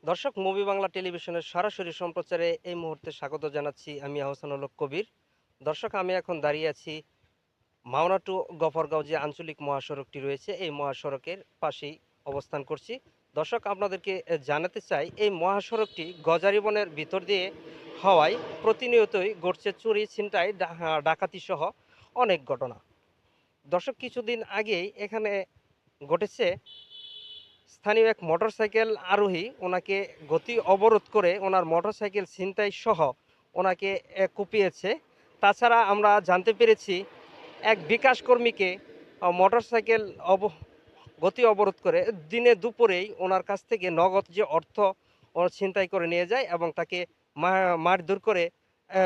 দর্শক মুভি বাংলা টেলিভিশনের সরাসরি সম্প্রচারে এই মুহূর্তে স্বাগত জানাচ্ছি আমি আহসানুল হক কবির। দর্শক আমি এখন দাঁড়িয়ে আছি মাওনা টু গফরগাঁও যে আঞ্চলিক মহাসড়কটি রয়েছে এই মহাসড়কের পাশেই অবস্থান করছি। দর্শক আপনাদেরকে জানাতে চাই এই মহাসড়কটি গজারিবনের ভিতর দিয়ে হওয়ায় প্রতিনিয়তই ঘটছে চুরি ছিনতাই ডাকাতি সহ অনেক ঘটনা। দর্শক কিছুদিন আগেই এখানে ঘটেছে স্থানীয় এক মোটরসাইকেল আরোহী ওনাকে গতি অবরোধ করে ওনার মোটরসাইকেল ছিনতাই সহ ওনাকে কুপিয়েছে। তাছাড়া আমরা জানতে পেরেছি এক বিকাশ কর্মীকে মোটরসাইকেল গতি অবরোধ করে দিনে দুপুরেই ওনার কাছ থেকে নগদ যে অর্থ ও ছিনতাই করে নিয়ে যায় এবং তাকে মারধর করে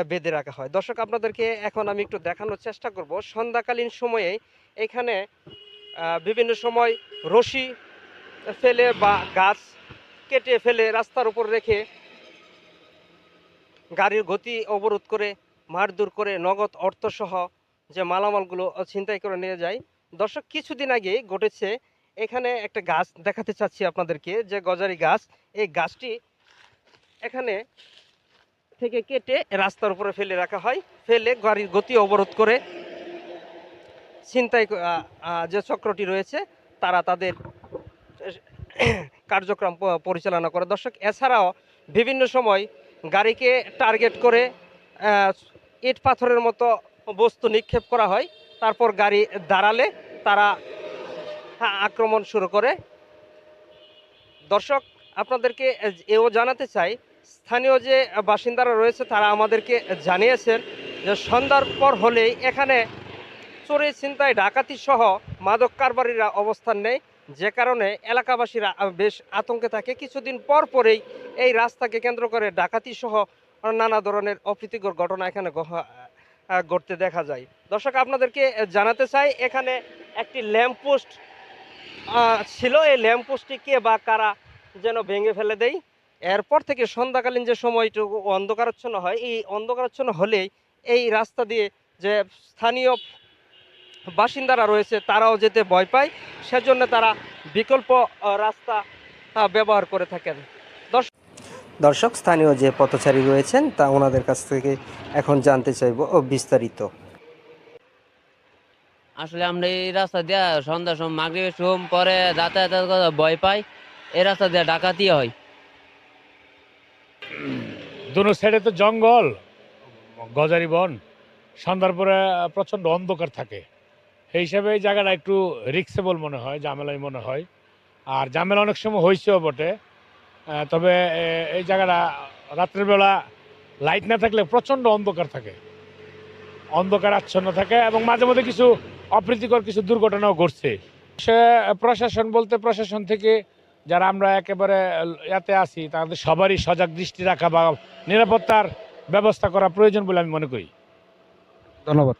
বেঁধে রাখা হয়। দর্শক আপনাদেরকে এখন আমি একটু দেখানোর চেষ্টা করব সন্ধ্যাকালীন সময়ে এখানে বিভিন্ন সময় রশি ফেলে বা গাছ কেটে ফেলে রাস্তার উপর রেখে গাড়ির গতি অবরোধ করে মারধর করে নগদ অর্থসহ যে মালামালগুলো ছিনতাই করে নিয়ে যায়। দর্শক কিছুদিন আগে ঘটেছে এখানে একটা গাছ দেখাতে চাচ্ছি আপনাদেরকে, যে গজারি গাছ, এই গাছটি এখানে থেকে কেটে রাস্তার উপরে ফেলে রাখা হয়, ফেলে গাড়ির গতি অবরোধ করে ছিনতাই যে চক্রটি রয়েছে তারা তাদের কার্যক্রম পরিচালনা করে। দর্শক এছাড়াও বিভিন্ন সময় গাড়িকে টার্গেট করে ইট পাথরের মতো বস্তু নিক্ষেপ করা হয়, তারপর গাড়ি দাঁড়ালে তারা আক্রমণ শুরু করে। দর্শক আপনাদেরকে এও জানাতে চাই, স্থানীয় যে বাসিন্দারা রয়েছে তারা আমাদেরকে জানিয়েছেন যে সন্ধ্যার পর হলেই এখানে চোরে ছিনতাই ডাকাতি সহ মাদক কারবারিরা অবস্থান নেয়, যে কারণে এলাকাবাসীরা বেশ আতঙ্কে থাকে। কিছুদিন পর পরেই এই রাস্তাকে কেন্দ্র করে ডাকাতি সহ নানা ধরনের অপ্রীতিকর ঘটনা এখানে ঘটতে দেখা যায়। দর্শক আপনাদেরকে জানাতে চাই, এখানে একটি ল্যাম্পপোস্ট ছিল, এই ল্যাম্পপোস্টটি কে বা কারা যেন ভেঙে ফেলে দেয়। এরপর থেকে সন্ধ্যাকালীন যে সময়টুকু অন্ধকারাচ্ছন্ন হয়, এই অন্ধকারাচ্ছন্ন হলেই এই রাস্তা দিয়ে যে স্থানীয় বাসিন্দারা রয়েছে তারাও যেতে ভয় পায়, সেজন্য তারা বিকল্প রাস্তা ব্যবহার করে থাকেন। দর্শক স্থানীয় যে পথচারী রয়েছেন তা ওনাদের কাছ থেকে এখন জানতে চাইব বিস্তারিত। আসলে আমরা এই রাস্তা দিয়ে সন্ধ্যার সময় মাগরিবের সময় পরে যাতায়াত করতে ভয় পাই। এই রাস্তা দিয়ে ডাকাতি হয়। দুনো সাইডে তো জঙ্গল, গজারি বন, সন্ধ্যার পরে প্রচণ্ড অন্ধকার থাকে। সেই হিসাবে এই জায়গাটা একটু রিক্সেবল মনে হয়, ঝামেলাই মনে হয়। আর ঝামেলা অনেক সময় হয়েছেও বটে। তবে এই জায়গাটা রাত্রেবেলা লাইট না থাকলে প্রচণ্ড অন্ধকার থাকে, অন্ধকার আচ্ছন্ন থাকে এবং মাঝে মধ্যে কিছু অপ্রীতিকর কিছু দুর্ঘটনাও ঘটছে। সে প্রশাসন বলতে প্রশাসন থেকে যারা আমরা একেবারে ইয়াতে আছি তাদের সবারই সজাগ দৃষ্টি রাখা বা নিরাপত্তার ব্যবস্থা করা প্রয়োজন বলে আমি মনে করি। ধন্যবাদ।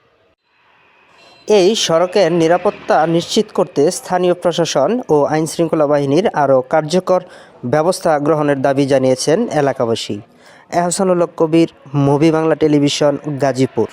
এই সড়কের নিরাপত্তা নিশ্চিত করতে স্থানীয় প্রশাসন ও আইনশৃঙ্খলা বাহিনীর আরও কার্যকর ব্যবস্থা গ্রহণের দাবি জানিয়েছেন এলাকাবাসী। আহসানুল হক কবির, মুভি বাংলা টেলিভিশন, গাজীপুর।